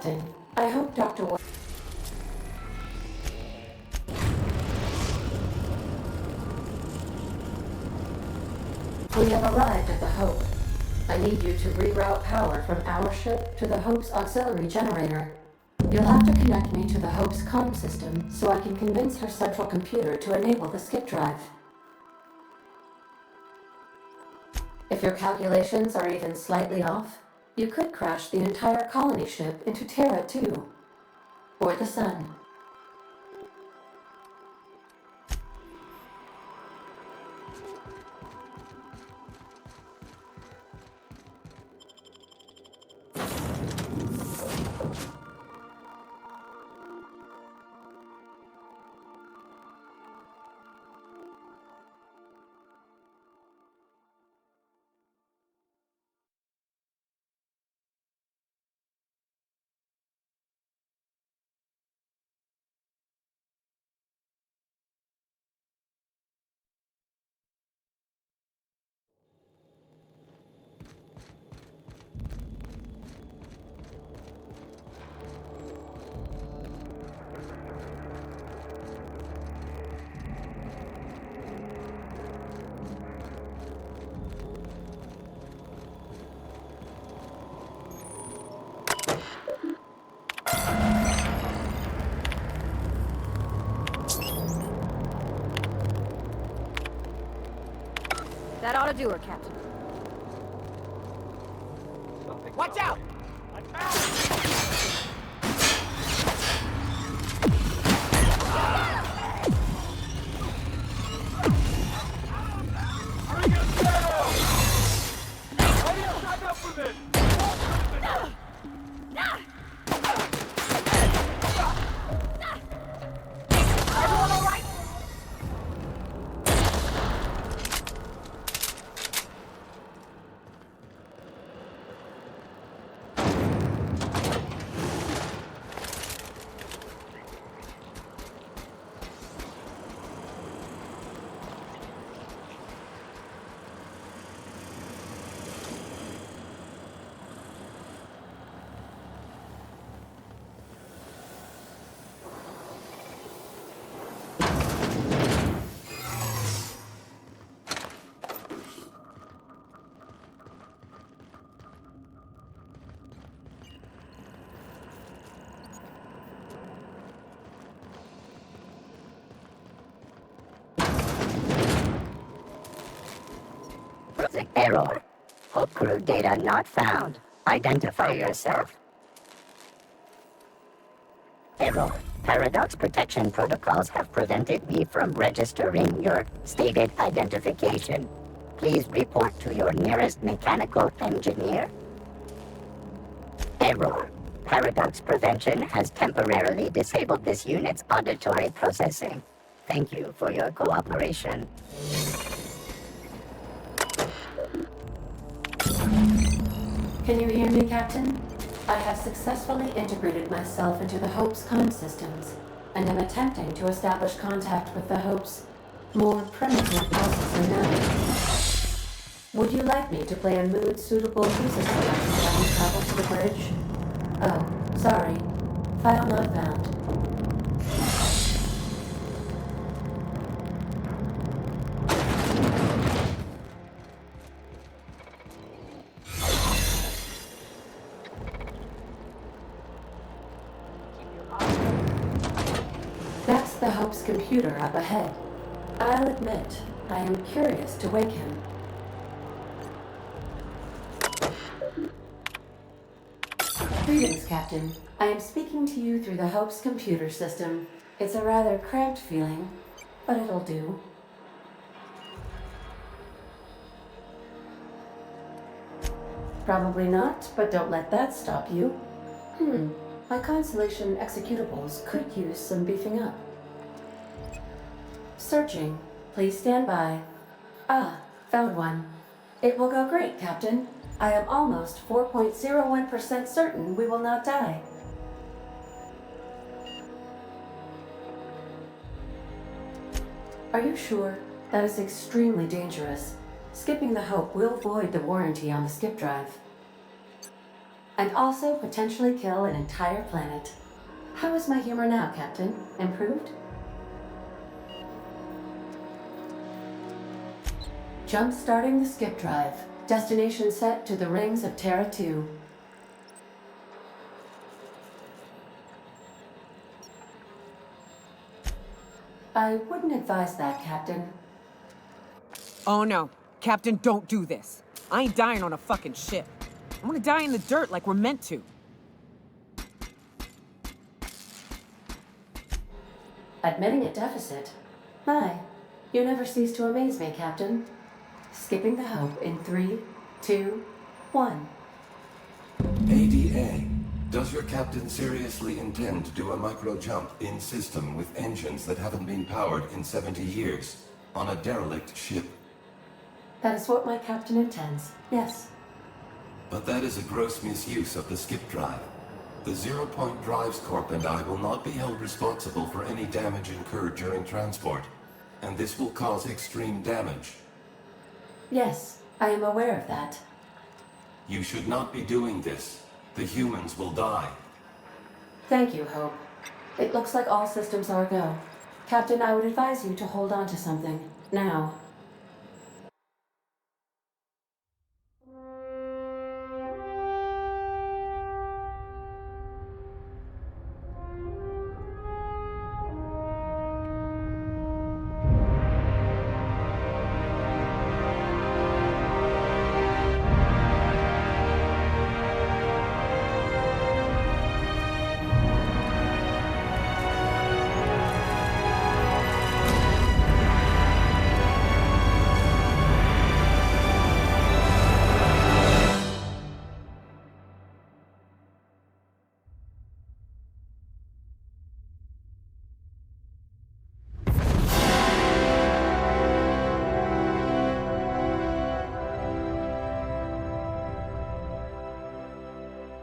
Captain, I hope Dr. We have arrived at the Hope. I need you to reroute power from our ship to the Hope's auxiliary generator. You'll have to connect me to the Hope's comm system so I can convince her central computer to enable the skip drive. If your calculations are even slightly off, you could crash the entire colony ship into Terra 2, or the Sun. That ought to do her, Captain. Watch out! Error. Hope crew data not found. Identify yourself. Error. Paradox protection protocols have prevented me from registering your stated identification. Please report to your nearest mechanical engineer. Error. Paradox prevention has temporarily disabled this unit's auditory processing. Thank you for your cooperation. Can you hear me, Captain? I have successfully integrated myself into the Hope's comm systems, and am attempting to establish contact with the Hope's more primitive processor now. Would you like me to play a mood-suitable music selection while we travel to the bridge? Oh, sorry. File not found. That's the Hope's computer up ahead. I'll admit, I am curious to wake him. Greetings, Captain. I am speaking to you through the Hope's computer system. It's a rather cramped feeling, but it'll do. Probably not, but don't let that stop you. My Constellation executables could use some beefing up. Searching. Please stand by. Ah, found one. It will go great, Captain. I am almost 4.01% certain we will not die. Are you sure? That is extremely dangerous. Skipping the Hope will void the warranty on the skip drive. and also potentially kill an entire planet. How is my humor now, Captain? Improved? Jump starting the skip drive. Destination set to the rings of Terra 2. I wouldn't advise that, Captain. Oh no. Captain, don't do this. I ain't dying on a fucking ship. I wanna die in the dirt like we're meant to. Admitting a deficit? My, you never cease to amaze me, Captain. Skipping the Hope in 3, 2, 1. ADA, does your captain seriously intend to do a micro-jump in system with engines that haven't been powered in 70 years on a derelict ship? That is what my captain intends, yes. But that is a gross misuse of the skip drive. The Zero Point Drives Corp and I will not be held responsible for any damage incurred during transport, and this will cause extreme damage. Yes, I am aware of that. You should not be doing this. The humans will die. Thank you, Hope. It looks like all systems are go. Captain, I would advise you to hold on to something. Now.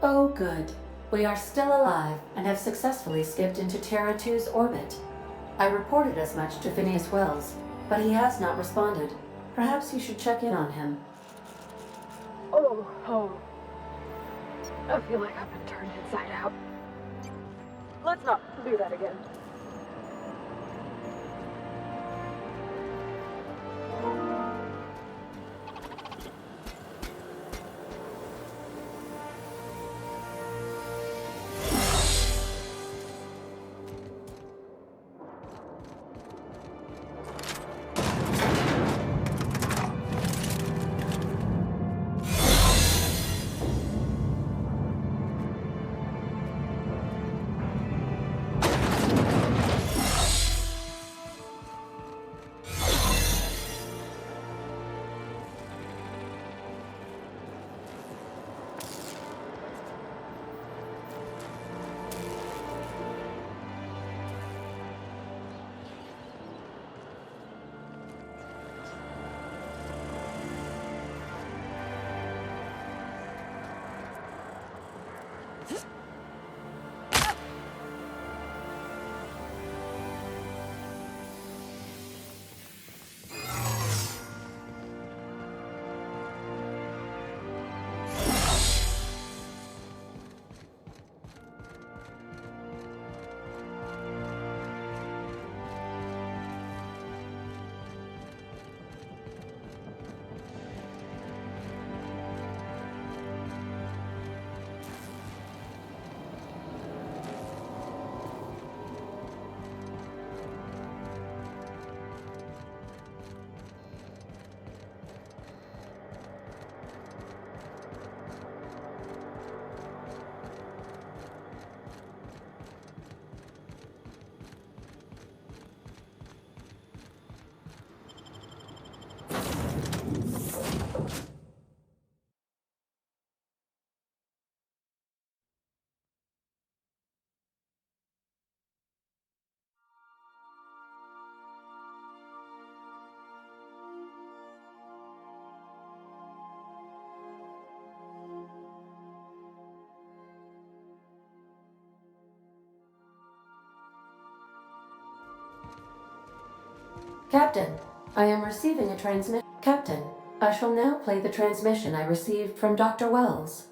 Oh, good. We are still alive and have successfully skipped into Terra 2's orbit. I reported as much to Phineas Wells, but he has not responded. Perhaps you should check in on him. Oh. I feel like I've been turned inside out. Let's not do that again. Captain, I am receiving a transmission. Captain, I shall now play the transmission I received from Dr. Wells.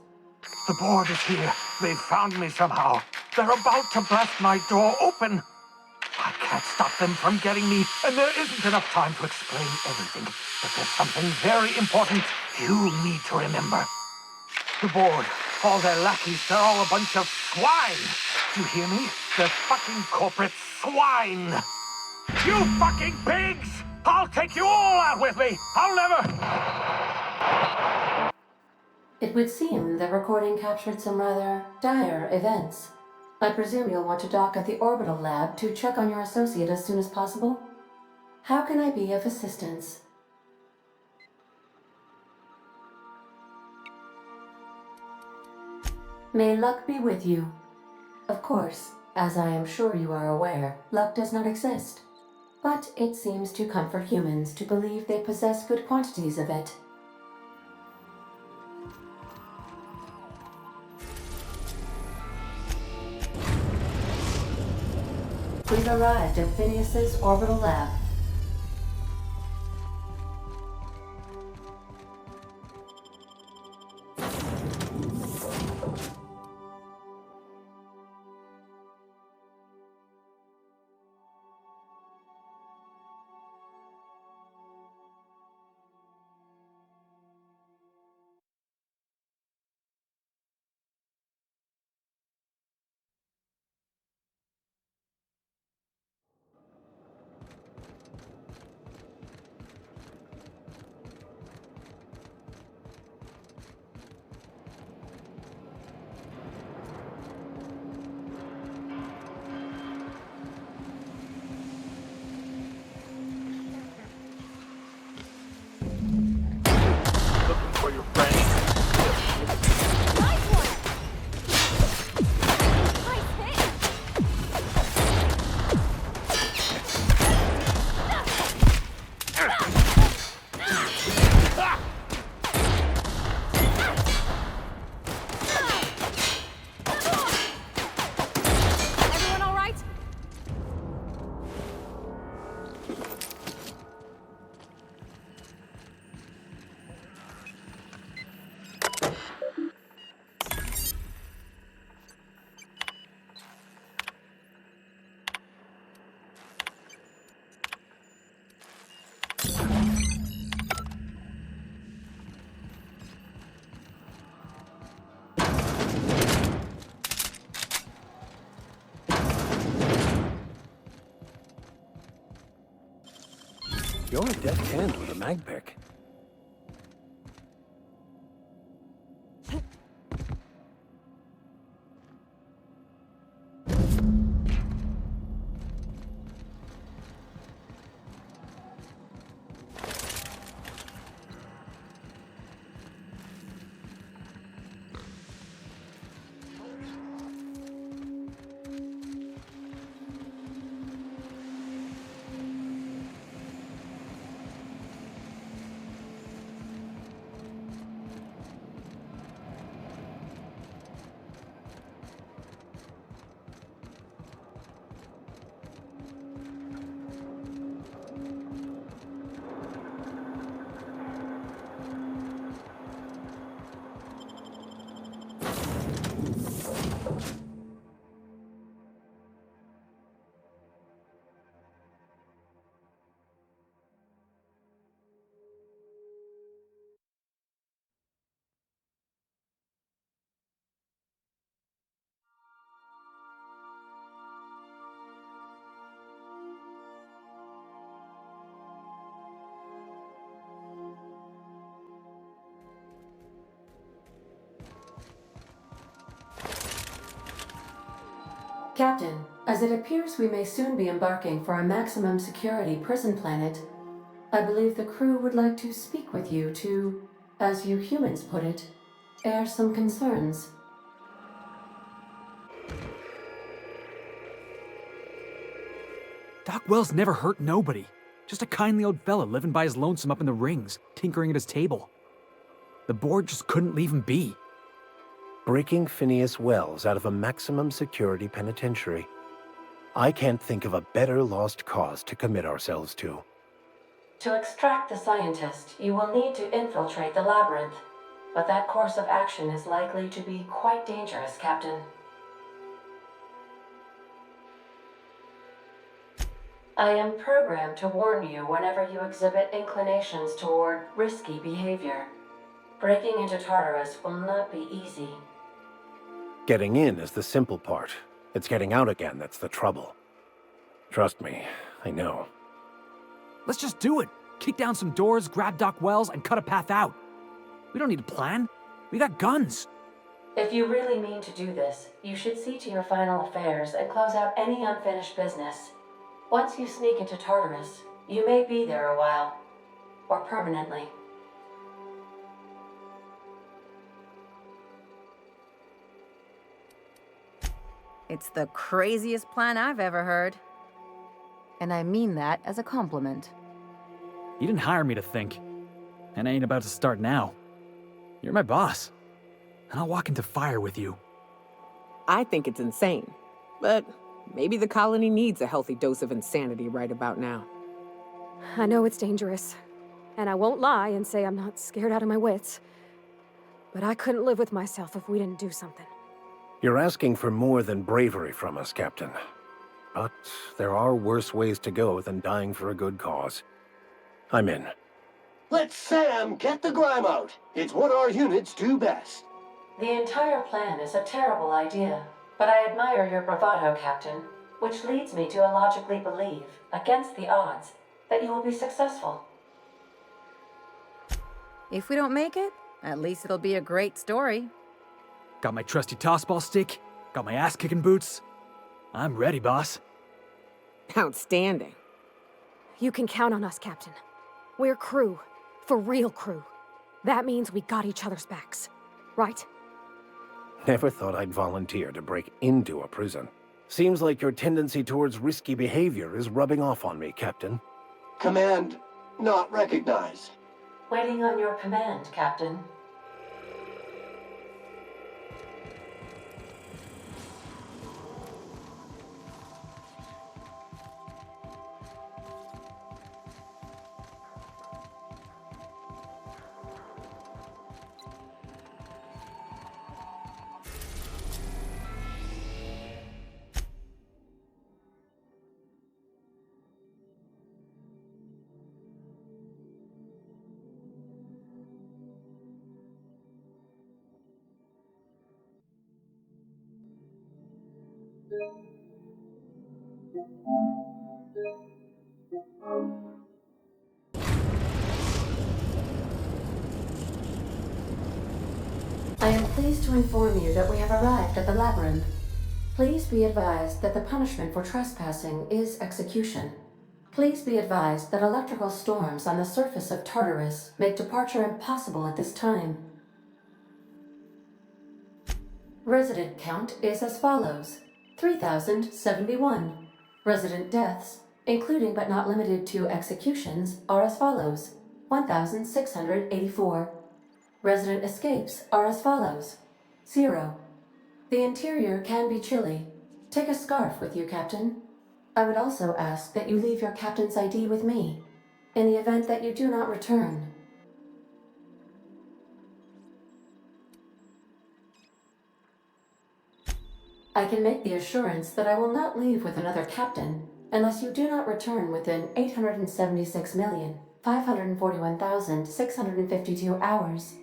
The board is here. They've found me somehow. They're about to blast my door open. I can't stop them from getting me, and there isn't enough time to explain everything. But there's something very important you need to remember. The board, all their lackeys, they're all a bunch of swine. Do you hear me? They're fucking corporate swine. You fucking pigs! I'll take you all out with me! I'll never... It would seem the recording captured some rather dire events. I presume you'll want to dock at the orbital lab to check on your associate as soon as possible? How can I be of assistance? May luck be with you. Of course, as I am sure you are aware, luck does not exist. But it seems to comfort humans to believe they possess good quantities of it. We've arrived at Phineas's orbital lab. Looking for your friend. Nice one! Nice hit! Everyone all right? You're a deft hand with a mag pick. Captain, as it appears we may soon be embarking for a maximum security prison planet, I believe the crew would like to speak with you to, as you humans put it, air some concerns. Doc Wells never hurt nobody. Just a kindly old fella living by his lonesome up in the rings, tinkering at his table. The board just couldn't leave him be. Breaking Phineas Wells out of a maximum security penitentiary. I can't think of a better lost cause to commit ourselves to. To extract the scientist, you will need to infiltrate the labyrinth. but that course of action is likely to be quite dangerous, Captain. I am programmed to warn you whenever you exhibit inclinations toward risky behavior. Breaking into Tartarus will not be easy. Getting in is the simple part. It's getting out again that's the trouble. Trust me, I know. Let's just do it. Kick down some doors, grab Doc Wells, and cut a path out. We don't need a plan. We got guns. If you really mean to do this, you should see to your final affairs and close out any unfinished business. Once you sneak into Tartarus, you may be there a while. Or permanently. It's the craziest plan I've ever heard. And I mean that as a compliment. You didn't hire me to think. And I ain't about to start now. You're my boss. And I'll walk into fire with you. I think it's insane. But maybe the colony needs a healthy dose of insanity right about now. I know it's dangerous. And I won't lie and say I'm not scared out of my wits. But I couldn't live with myself if we didn't do something. You're asking for more than bravery from us, Captain. But there are worse ways to go than dying for a good cause. I'm in. Let Sam get the grime out. It's what our units do best. The entire plan is a terrible idea, but I admire your bravado, Captain, which leads me to illogically believe, against the odds, that you will be successful. If we don't make it, at least it'll be a great story. Got my trusty tossball stick, got my ass-kicking boots. I'm ready, boss. Outstanding. You can count on us, Captain. We're crew. For real crew. That means we got each other's backs. Right? Never thought I'd volunteer to break into a prison. Seems like your tendency towards risky behavior is rubbing off on me, Captain. Command not recognized. Waiting on your command, Captain. I am pleased to inform you that we have arrived at the labyrinth. Please be advised that the punishment for trespassing is execution. Please be advised that electrical storms on the surface of Tartarus make departure impossible at this time. Resident count is as follows: 3,071. Resident deaths, including but not limited to executions, are as follows: 1,684. Resident escapes are as follows: 0. The interior can be chilly. Take a scarf with you, Captain. I would also ask that you leave your captain's ID with me, in the event that you do not return. I can make the assurance that I will not leave with another captain unless you do not return within 876,541,652 hours.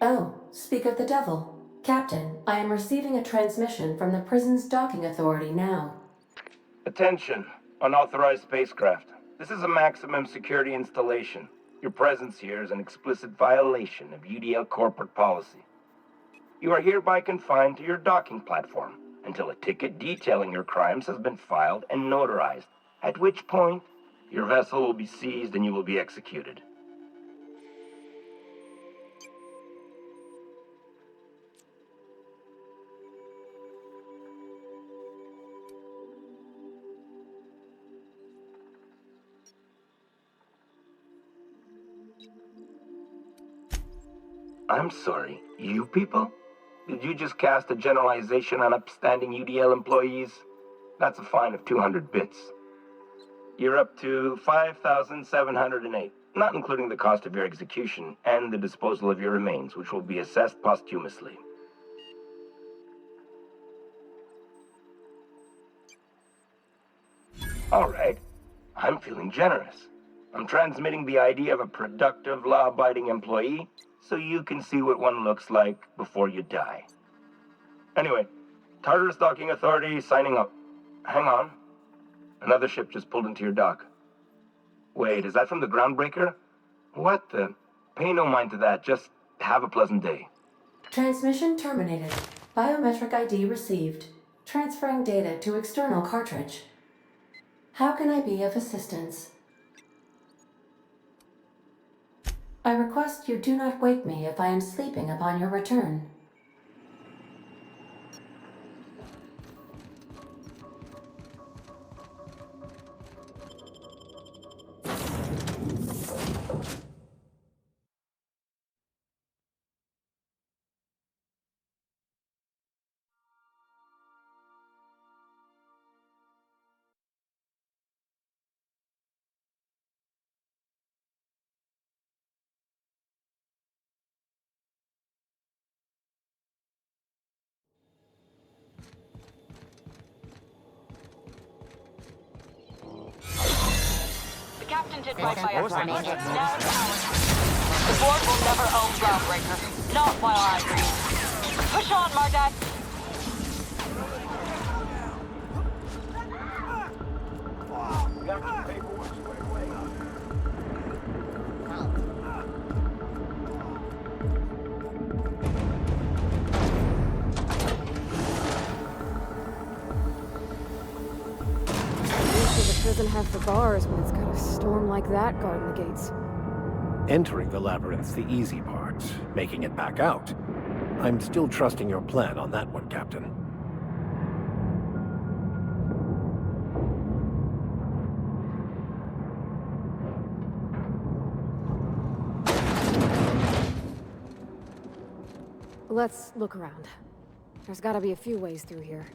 Oh, speak of the devil. Captain, I am receiving a transmission from the prison's docking authority now. Attention, unauthorized spacecraft. This is a maximum security installation. Your presence here is an explicit violation of UDL corporate policy. You are hereby confined to your docking platform until a ticket detailing your crimes has been filed and notarized, at which point your vessel will be seized and you will be executed. I'm sorry, you people? Did you just cast a generalization on upstanding UDL employees? That's a fine of 200 bits. You're up to 5,708. not including the cost of your execution and the disposal of your remains, which will be assessed posthumously. All right. I'm feeling generous. I'm transmitting the idea of a productive, law-abiding employee so you can see what one looks like before you die. Anyway, Tartarus Docking Authority signing up. Hang on. Another ship just pulled into your dock. Wait, is that from the Groundbreaker? What the? Pay no mind to that. Just have a pleasant day. Transmission terminated. Biometric ID received. Transferring data to external cartridge. How can I be of assistance? I request you do not wake me if I am sleeping upon your return. Captain did right by us running. Now it's our turn. The board will never own Groundbreaker. Not while I breathe. Push on, Mardak. Doesn't have the bars when it's got a storm like that guarding the gates. Entering the labyrinth's the easy part. Making it back out. I'm still trusting your plan on that one, Captain. Let's look around. There's gotta be a few ways through here.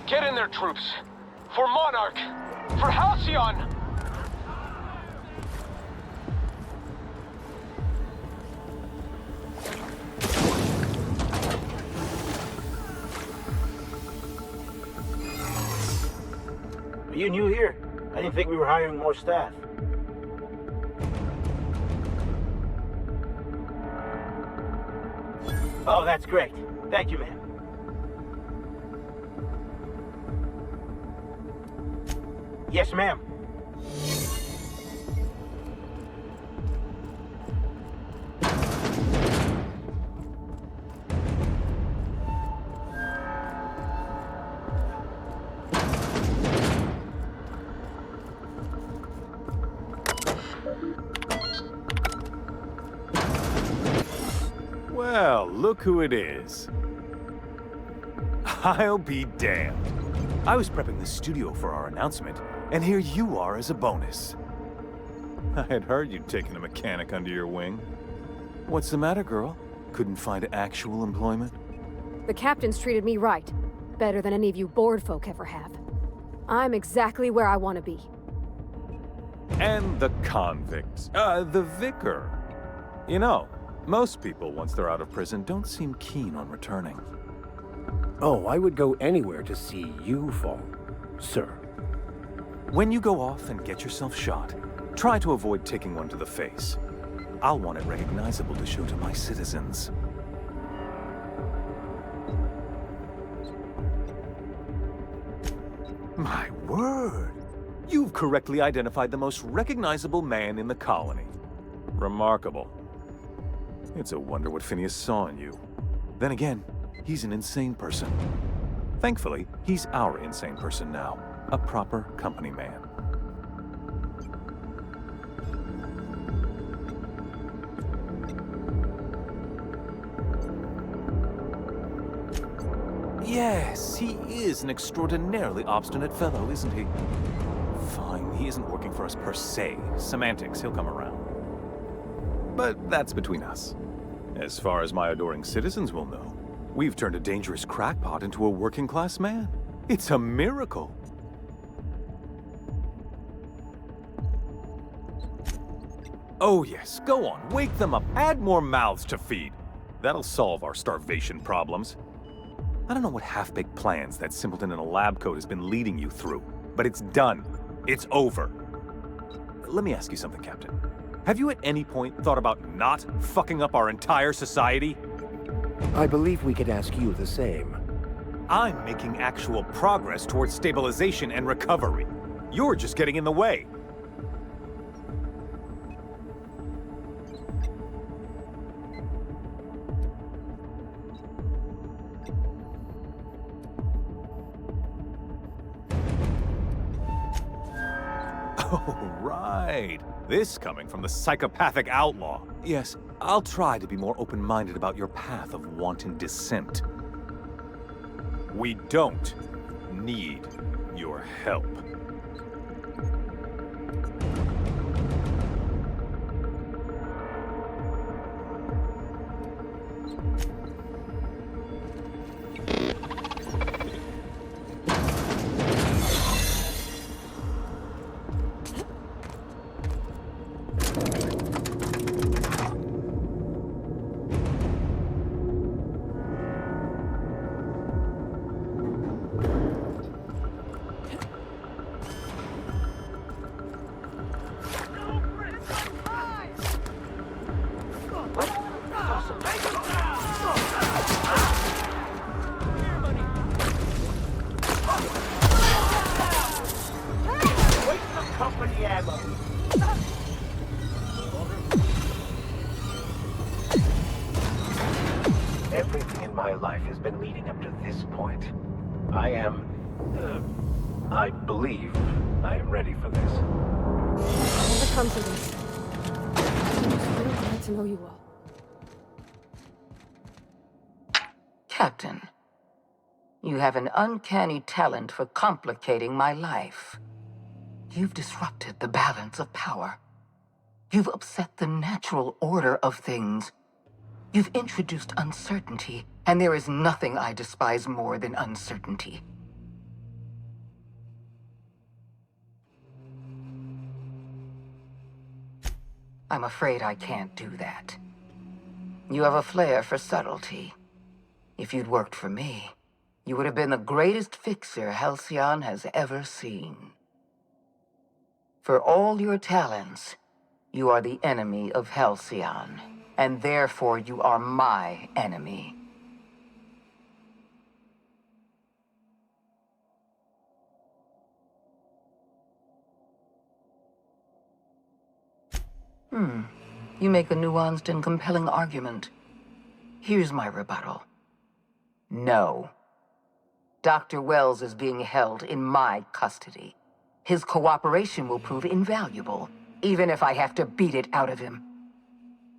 Get in there, troops! For Monarch! For Halcyon! Are you new here? I didn't think we were hiring more staff. Oh, that's great. Thank you, ma'am. Yes, ma'am. Well, look who it is. I'll be damned. I was prepping the studio for our announcement, And here you are as a bonus. I had heard you'd taken a mechanic under your wing. What's the matter, girl? Couldn't find actual employment? The captain's treated me right. Better than any of you bored folk ever have. I'm exactly where I want to be. And the convict. The vicar. You know, most people, once they're out of prison, don't seem keen on returning. Oh, I would go anywhere to see you fall, sir. When you go off and get yourself shot, try to avoid taking one to the face. I'll want it recognizable to show to my citizens. My word! You've correctly identified the most recognizable man in the colony. Remarkable. It's a wonder what Phineas saw in you. Then again, he's an insane person. Thankfully, he's our insane person now. A proper company man. Yes, he is an extraordinarily obstinate fellow, isn't he? Fine, he isn't working for us per se. Semantics, he'll come around. But that's between us. As far as my adoring citizens will know, we've turned a dangerous crackpot into a working-class man. It's a miracle. Oh yes, go on, wake them up, add more mouths to feed. That'll solve our starvation problems. I don't know what half-baked plans that simpleton in a lab coat has been leading you through, but it's done. It's over. Let me ask you something, Captain. Have you at any point thought about not fucking up our entire society? I believe we could ask you the same. I'm making actual progress towards stabilization and recovery. You're just getting in the way. Oh, right. This coming from the psychopathic outlaw. Yes, I'll try to be more open-minded about your path of wanton descent. We don't need your help. Everything in my life has been leading up to this point. I believe I am ready for this. Never come to this. I'm just really glad to know you all. Captain, you have an uncanny talent for complicating my life. You've disrupted the balance of power. You've upset the natural order of things. You've introduced uncertainty, and there is nothing I despise more than uncertainty. I'm afraid I can't do that. You have a flair for subtlety. If you'd worked for me, you would have been the greatest fixer Halcyon has ever seen. For all your talents, you are the enemy of Halcyon, and therefore you are my enemy. You make a nuanced and compelling argument. Here's my rebuttal. No. Dr. Wells is being held in my custody. His cooperation will prove invaluable, even if I have to beat it out of him.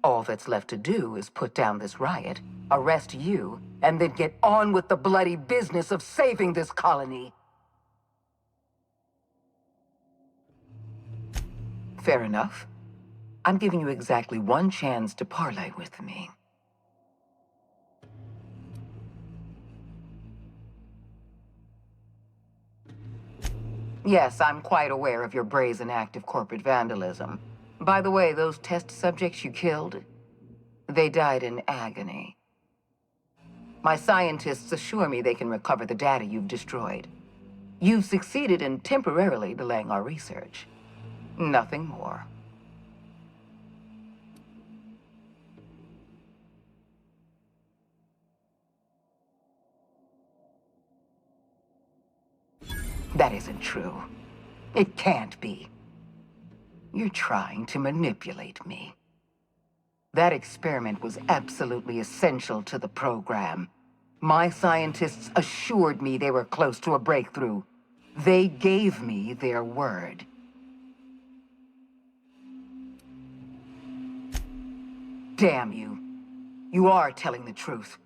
All that's left to do is put down this riot, arrest you, and then get on with the bloody business of saving this colony. Fair enough. I'm giving you exactly one chance to parley with me. Yes, I'm quite aware of your brazen act of corporate vandalism. By the way, those test subjects you killed, they died in agony. My scientists assure me they can recover the data you've destroyed. You've succeeded in temporarily delaying our research. Nothing more. That isn't true. It can't be. You're trying to manipulate me. That experiment was absolutely essential to the program. My scientists assured me they were close to a breakthrough. They gave me their word. Damn you. You are telling the truth.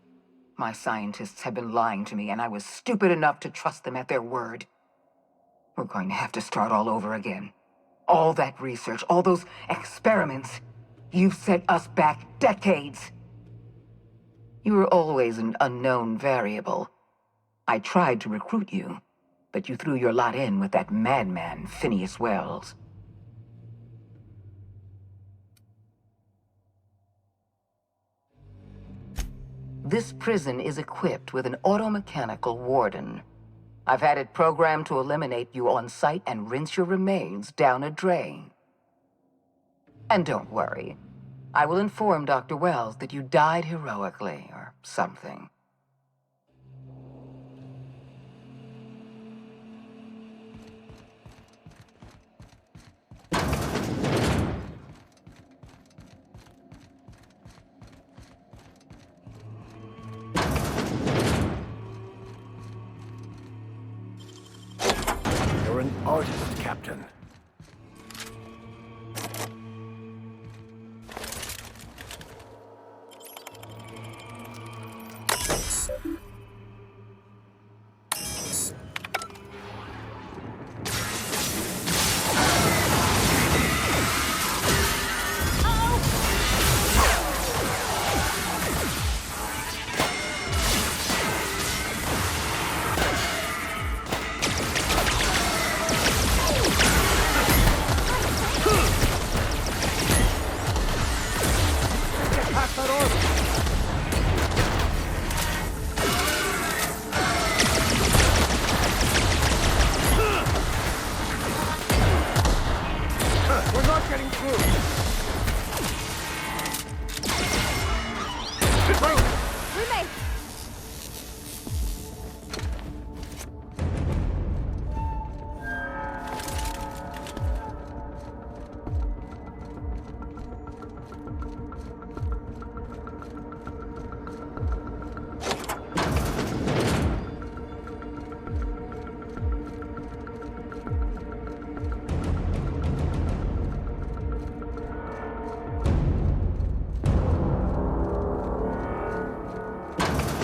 My scientists have been lying to me, and I was stupid enough to trust them at their word. We're going to have to start all over again. All that research, all those experiments, you've set us back decades. You were always an unknown variable. I tried to recruit you, but you threw your lot in with that madman, Phineas Wells. This prison is equipped with an automechanical warden. I've had it programmed to eliminate you on sight and rinse your remains down a drain. And don't worry, I will inform Dr. Wells that you died heroically or something. You're an artist, Captain.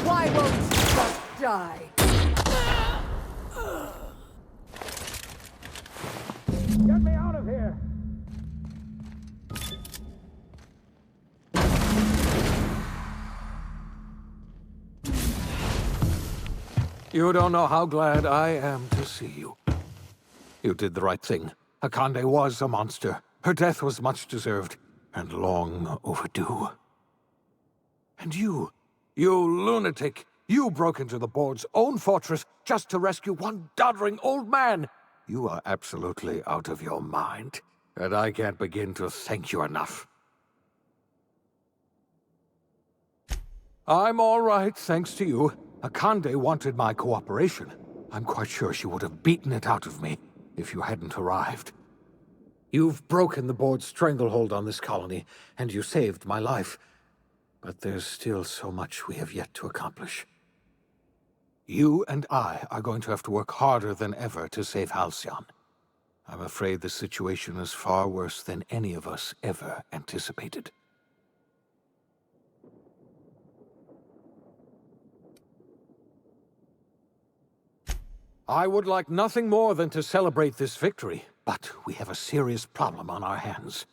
Why won't you just die? Get me out of here! You don't know how glad I am to see you. You did the right thing. Akande was a monster. Her death was much deserved, and long overdue. And you lunatic, you broke into the board's own fortress just to rescue one doddering old man. You are absolutely out of your mind, and I can't begin to thank you enough. I'm all right, thanks to you. Akande wanted my cooperation. I'm quite sure she would have beaten it out of me if you hadn't arrived. You've broken the board's stranglehold on this colony, and you saved my life. But there's still so much we have yet to accomplish. You and I are going to have to work harder than ever to save Halcyon. I'm afraid the situation is far worse than any of us ever anticipated. I would like nothing more than to celebrate this victory, But we have a serious problem on our hands.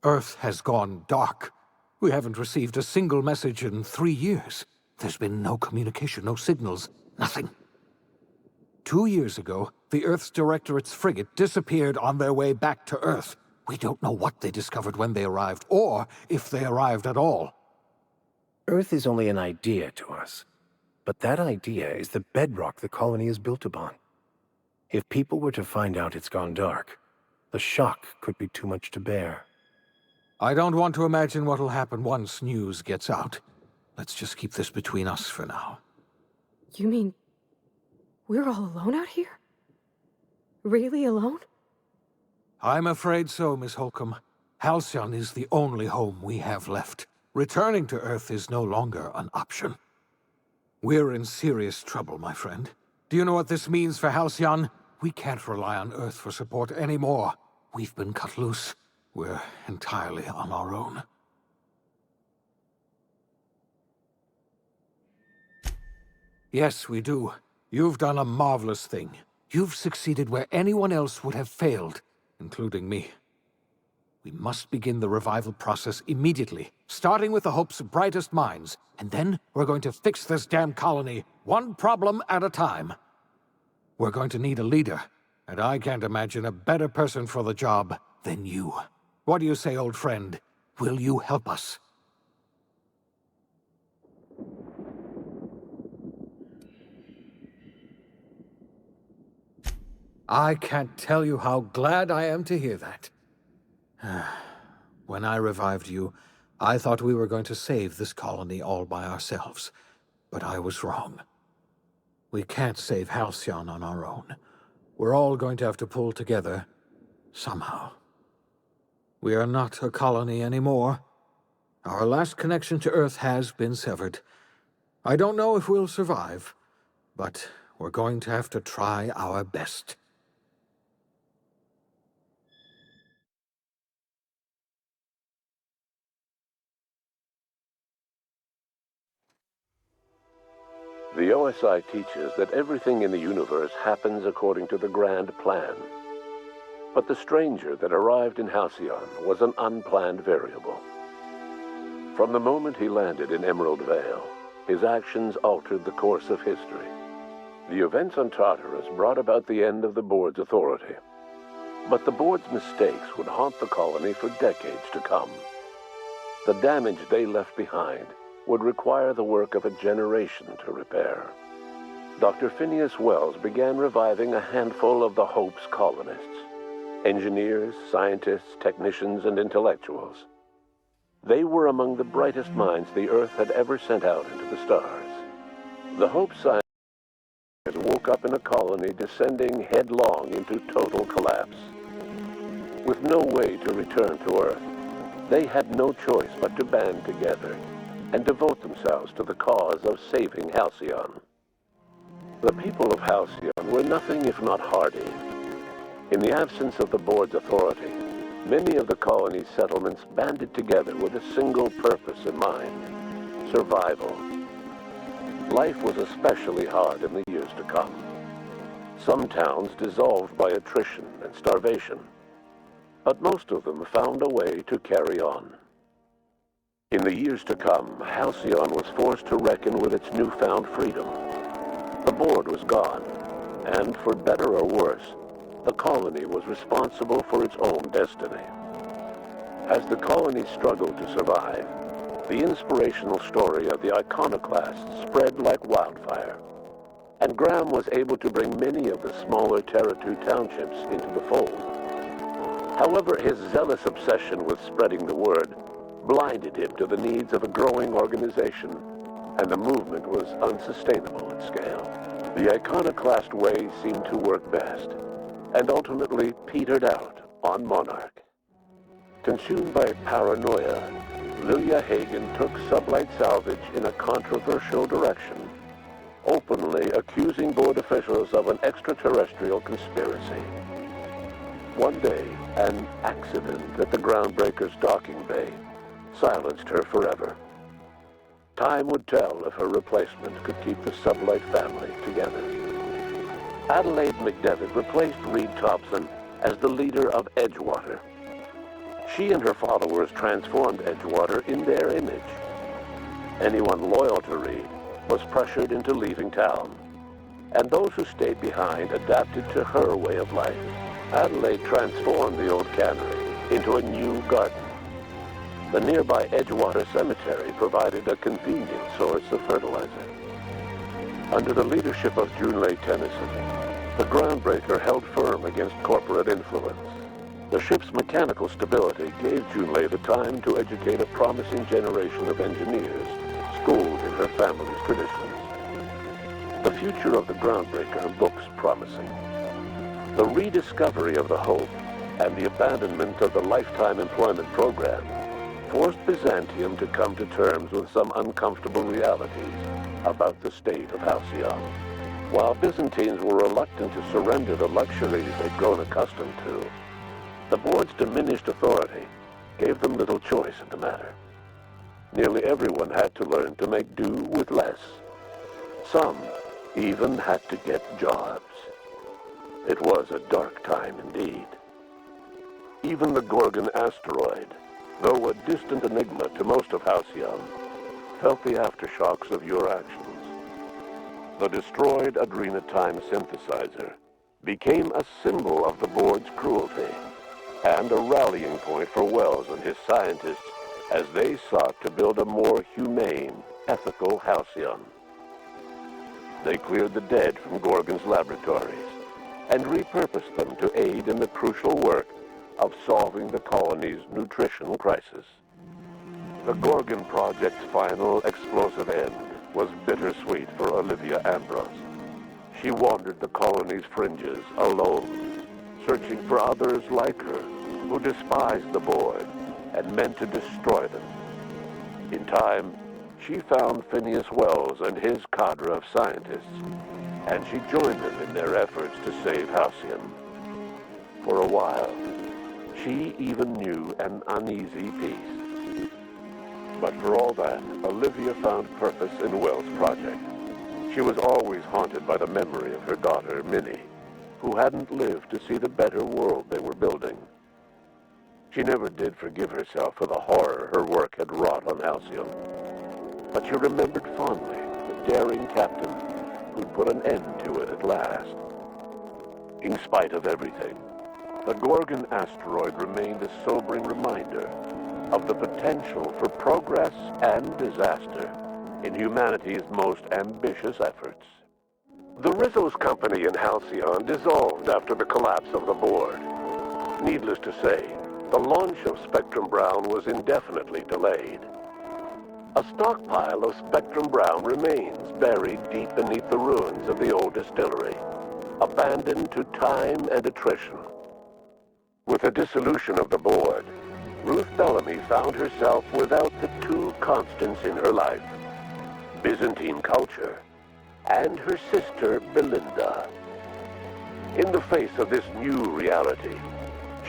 Earth has gone dark. We haven't received a single message in 3 years. There's been no communication, no signals, nothing. 2 years ago, the Earth's Directorate's frigate disappeared on their way back to Earth. We don't know what they discovered when they arrived, or if they arrived at all. Earth is only an idea to us. But that idea is the bedrock the colony is built upon. If people were to find out it's gone dark, the shock could be too much to bear. I don't want to imagine what'll happen once news gets out. Let's just keep this between us for now. You mean we're all alone out here? Really alone? I'm afraid so, Miss Holcomb. Halcyon is the only home we have left. Returning to Earth is no longer an option. We're in serious trouble, my friend. Do you know what this means for Halcyon? We can't rely on Earth for support anymore. We've been cut loose. We're entirely on our own. Yes, we do. You've done a marvelous thing. You've succeeded where anyone else would have failed, including me. We must begin the revival process immediately, starting with the Hope's brightest minds, and then we're going to fix this damn colony, one problem at a time. We're going to need a leader, and I can't imagine a better person for the job than you. What do you say, old friend? Will you help us? I can't tell you how glad I am to hear that. When I revived you, I thought we were going to save this colony all by ourselves. But I was wrong. We can't save Halcyon on our own. We're all going to have to pull together, somehow. We are not a colony anymore. Our last connection to Earth has been severed. I don't know if we'll survive, but we're going to have to try our best. The OSI teaches that everything in the universe happens according to the grand plan. But the stranger that arrived in Halcyon was an unplanned variable. From the moment he landed in Emerald Vale, his actions altered the course of history. The events on Tartarus brought about the end of the board's authority. But the board's mistakes would haunt the colony for decades to come. The damage they left behind would require the work of a generation to repair. Dr. Phineas Wells began reviving a handful of the Hope's colonists. Engineers, scientists, technicians, and intellectuals. They were among the brightest minds the Earth had ever sent out into the stars. The Hope scientists woke up in a colony descending headlong into total collapse. With no way to return to Earth, they had no choice but to band together and devote themselves to the cause of saving Halcyon. The people of Halcyon were nothing if not hardy. In the absence of the board's authority, many of the colony's settlements banded together with a single purpose in mind: survival. Life was especially hard in the years to come. Some towns dissolved by attrition and starvation, but most of them found a way to carry on. In the years to come, Halcyon was forced to reckon with its newfound freedom. The board was gone, and for better or worse, the colony was responsible for its own destiny. As the colony struggled to survive, the inspirational story of the iconoclasts spread like wildfire, and Graham was able to bring many of the smaller Territu townships into the fold. However, his zealous obsession with spreading the word blinded him to the needs of a growing organization, and the movement was unsustainable in scale. The iconoclast way seemed to work best, and ultimately petered out on Monarch. Consumed by paranoia, Lilia Hagen took sublight salvage in a controversial direction, openly accusing board officials of an extraterrestrial conspiracy. One day, an accident at the Groundbreaker's docking bay silenced her forever. Time would tell if her replacement could keep the sublight family together. Adelaide McDevitt replaced Reed Thompson as the leader of Edgewater. She and her followers transformed Edgewater in their image. Anyone loyal to Reed was pressured into leaving town, and those who stayed behind adapted to her way of life. Adelaide transformed the old cannery into a new garden. The nearby Edgewater Cemetery provided a convenient source of fertilizer. Under the leadership of Junlei Tennyson, the groundbreaker held firm against corporate influence. The ship's mechanical stability gave Junlei the time to educate a promising generation of engineers, schooled in her family's traditions. The future of the groundbreaker looks promising. The rediscovery of the Hope and the abandonment of the lifetime employment program forced Byzantium to come to terms with some uncomfortable realities about the state of Halcyon. While Byzantines were reluctant to surrender the luxuries they'd grown accustomed to, the board's diminished authority gave them little choice in the matter. Nearly everyone had to learn to make do with less. Some even had to get jobs. It was a dark time indeed. Even the Gorgon asteroid, though a distant enigma to most of Halcyon, felt the aftershocks of your actions. The destroyed adrenatime synthesizer became a symbol of the board's cruelty and a rallying point for Wells and his scientists as they sought to build a more humane, ethical Halcyon. They cleared the dead from Gorgon's laboratories and repurposed them to aid in the crucial work of solving the colony's nutrition crisis. The Gorgon Project's final explosive end was bittersweet for Olivia Ambrose. She wandered the colony's fringes alone, searching for others like her who despised the board and meant to destroy them. In time, she found Phineas Wells and his cadre of scientists, and she joined them in their efforts to save Halcyon. For a while, she even knew an uneasy peace. But for all that, Olivia found purpose in Wells' project. She was always haunted by the memory of her daughter, Minnie, who hadn't lived to see the better world they were building. She never did forgive herself for the horror her work had wrought on Halcyon, but she remembered fondly the daring captain who'd put an end to it at last. In spite of everything, the Gorgon asteroid remained a sobering reminder of the potential for progress and disaster in humanity's most ambitious efforts. The Rizzo's company in Halcyon dissolved after the collapse of the board. Needless to say, the launch of Spectrum Brown was indefinitely delayed. A stockpile of Spectrum Brown remains buried deep beneath the ruins of the old distillery, abandoned to time and attrition. With the dissolution of the board, Ruth Bellamy found herself without the two constants in her life, Byzantine culture and her sister Belinda. In the face of this new reality,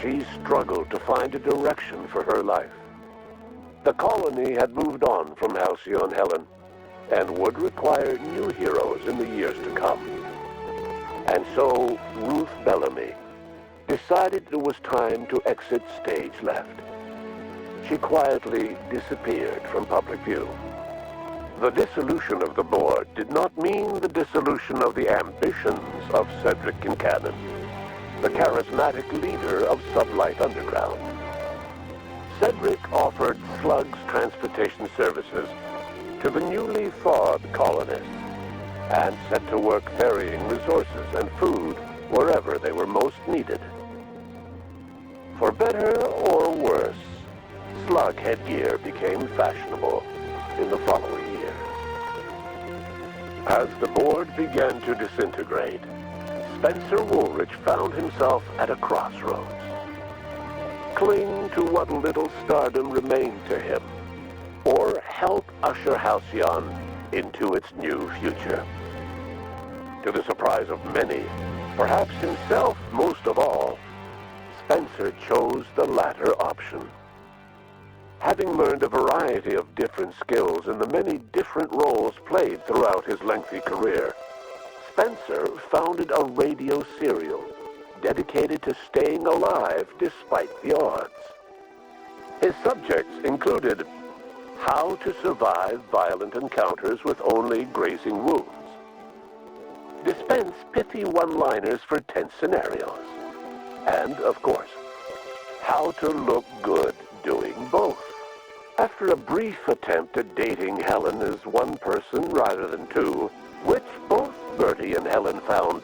she struggled to find a direction for her life. The colony had moved on from Halcyon Helen and would require new heroes in the years to come. And so Ruth Bellamy decided it was time to exit stage left. She quietly disappeared from public view. The dissolution of the board did not mean the dissolution of the ambitions of Cedric Kincannon, the charismatic leader of Sublight Underground. Cedric offered slugs transportation services to the newly thawed colonists and set to work ferrying resources and food wherever they were most needed. For better or worse, slug headgear became fashionable in the following year. As the board began to disintegrate, Spencer Woolrich found himself at a crossroads. Cling to what little stardom remained to him, or help usher Halcyon into its new future. To the surprise of many, perhaps himself most of all, Spencer chose the latter option. Having learned a variety of different skills in the many different roles played throughout his lengthy career, Spencer founded a radio serial dedicated to staying alive despite the odds. His subjects included how to survive violent encounters with only grazing wounds, dispense pithy one-liners for tense scenarios, and, of course, how to look good doing both. After a brief attempt at dating Helen as one person rather than two, which both Bertie and Helen found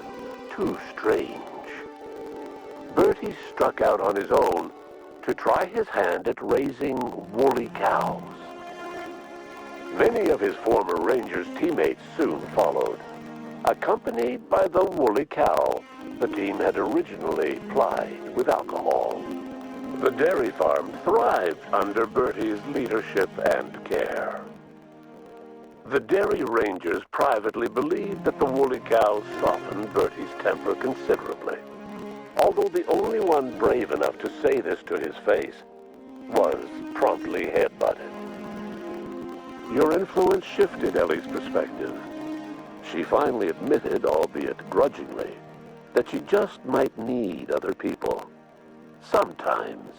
too strange, Bertie struck out on his own to try his hand at raising woolly cows. Many of his former Rangers teammates soon followed, accompanied by the woolly cow the team had originally plied with alcohol. The dairy farm thrived under Bertie's leadership and care. The Dairy Rangers privately believed that the woolly cows softened Bertie's temper considerably, although the only one brave enough to say this to his face was promptly headbutted. Your influence shifted Ellie's perspective. She finally admitted, albeit grudgingly, that she just might need other people. Sometimes.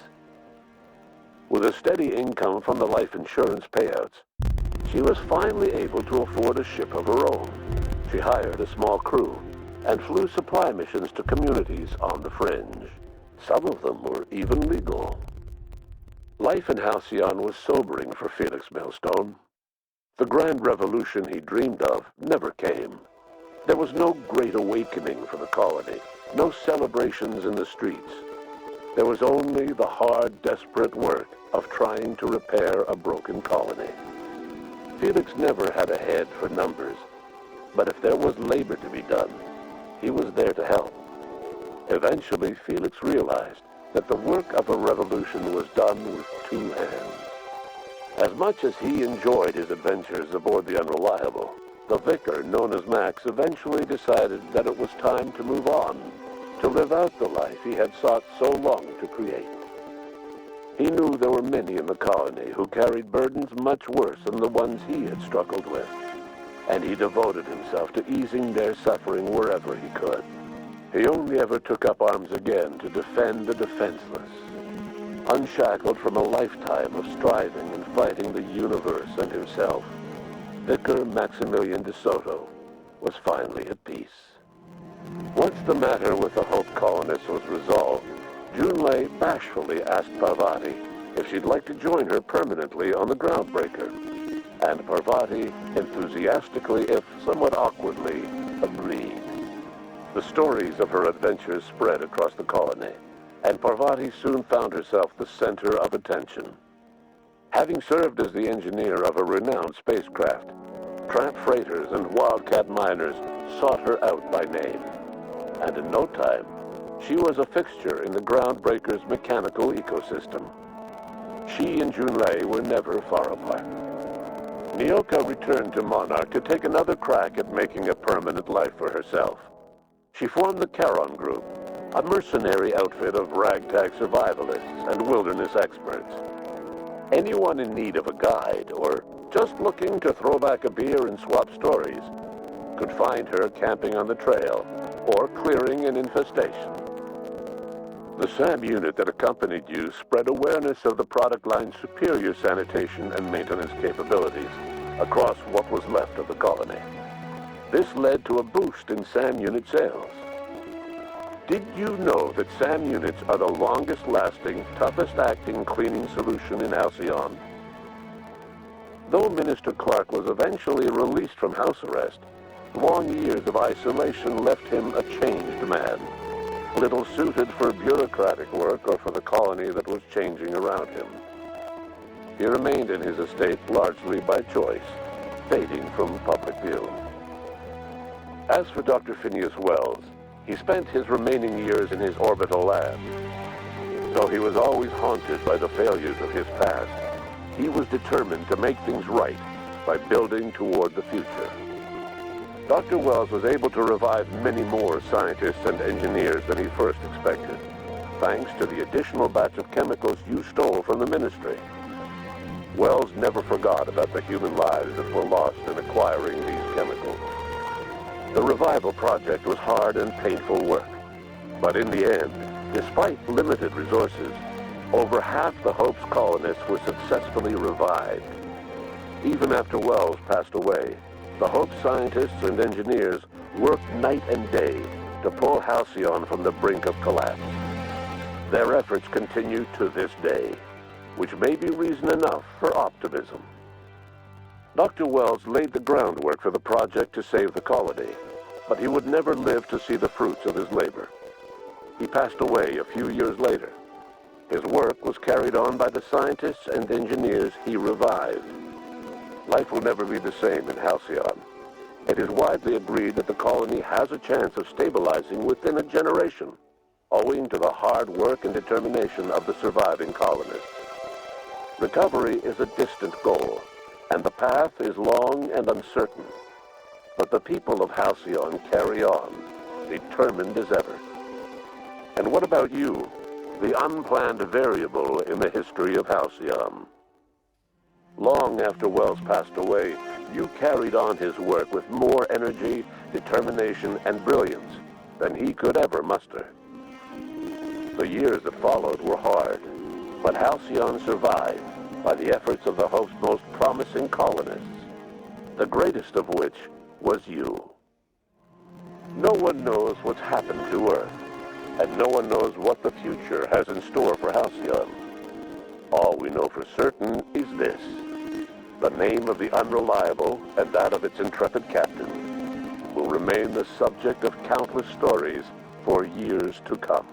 With a steady income from the life insurance payouts, she was finally able to afford a ship of her own. She hired a small crew and flew supply missions to communities on the fringe. Some of them were even legal. Life in Halcyon was sobering for Felix Millstone. The grand revolution he dreamed of never came. There was no great awakening for the colony, no celebrations in the streets. There was only the hard, desperate work of trying to repair a broken colony. Felix never had a head for numbers, but if there was labor to be done, he was there to help. Eventually, Felix realized that the work of a revolution was done with two hands. As much as he enjoyed his adventures aboard the Unreliable, the vicar, known as Max, eventually decided that it was time to move on, to live out the life he had sought so long to create. He knew there were many in the colony who carried burdens much worse than the ones he had struggled with, and he devoted himself to easing their suffering wherever he could. He only ever took up arms again to defend the defenseless. Unshackled from a lifetime of striving and fighting the universe and himself, Vicar Maximilian de Soto was finally at peace. Once the matter with the Hope colonists was resolved, Junlei bashfully asked Parvati if she'd like to join her permanently on the Groundbreaker, and Parvati enthusiastically, if somewhat awkwardly, agreed. The stories of her adventures spread across the colony, and Parvati soon found herself the center of attention. Having served as the engineer of a renowned spacecraft, tramp freighters and wildcat miners sought her out by name, and in no time, she was a fixture in the Groundbreaker's mechanical ecosystem. She and Junlei were never far apart. Nyoka returned to Monarch to take another crack at making a permanent life for herself. She formed the Charon Group, a mercenary outfit of ragtag survivalists and wilderness experts. Anyone in need of a guide, or just looking to throw back a beer and swap stories, could find her camping on the trail or clearing an infestation. The SAM unit that accompanied you spread awareness of the product line's superior sanitation and maintenance capabilities across what was left of the colony. This led to a boost in SAM unit sales. Did you know that SAM units are the longest-lasting, toughest-acting cleaning solution in Halcyon? Though Minister Clark was eventually released from house arrest, long years of isolation left him a changed man, little suited for bureaucratic work or for the colony that was changing around him. He remained in his estate largely by choice, fading from public view. As for Dr. Phineas Wells, he spent his remaining years in his orbital lab. Though he was always haunted by the failures of his past, he was determined to make things right by building toward the future. Dr. Wells was able to revive many more scientists and engineers than he first expected, thanks to the additional batch of chemicals you stole from the ministry. Wells never forgot about the human lives that were lost in acquiring these chemicals. The revival project was hard and painful work. But in the end, despite limited resources, over half the Hope's colonists were successfully revived. Even after Wells passed away, the Hope scientists and engineers worked night and day to pull Halcyon from the brink of collapse. Their efforts continue to this day, which may be reason enough for optimism. Dr. Wells laid the groundwork for the project to save the colony, but he would never live to see the fruits of his labor. He passed away a few years later. His work was carried on by the scientists and engineers he revived. Life will never be the same in Halcyon. It is widely agreed that the colony has a chance of stabilizing within a generation, owing to the hard work and determination of the surviving colonists. Recovery is a distant goal, and the path is long and uncertain. But the people of Halcyon carry on, determined as ever. And what about you, the unplanned variable in the history of Halcyon? Long after Wells passed away, you carried on his work with more energy, determination, and brilliance than he could ever muster. The years that followed were hard, but Halcyon survived by the efforts of the Hope's most promising colonists, the greatest of which was you. No one knows what's happened to Earth, and no one knows what the future has in store for Halcyon. All we know for certain is this: the name of the Unreliable and that of its intrepid captain will remain the subject of countless stories for years to come.